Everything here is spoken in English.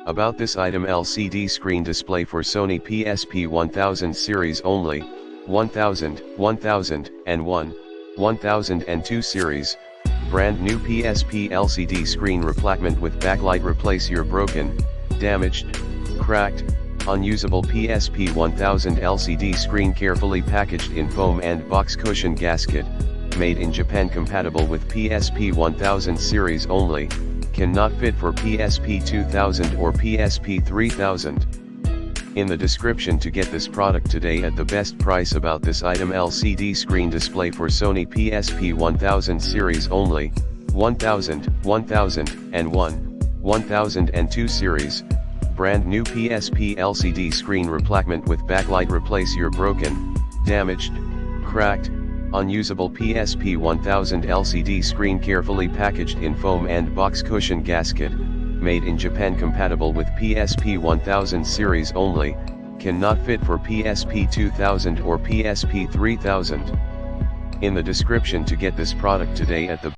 About this item: LCD screen display for Sony PSP 1000 series only, 1000, 1001, 1002 series, brand new PSP LCD screen replacement with backlight. Replace your broken, damaged, cracked, unusable PSP 1000 LCD screen, carefully packaged in foam and box cushion gasket, made in Japan, compatible with PSP 1000 series only, cannot fit for PSP 2000 or PSP 3000. In the description to get this product today at the best price. About this item: LCD screen display for Sony PSP 1000 series only, 1000, 1001, 1002 series, brand new PSP LCD screen replacement with backlight. Replace your broken, damaged, cracked, unusable PSP 1000 LCD screen, carefully packaged in foam and box cushion gasket, made in Japan, compatible with PSP 1000 series only, cannot fit for PSP 2000 or PSP 3000. In the description to get this product today at the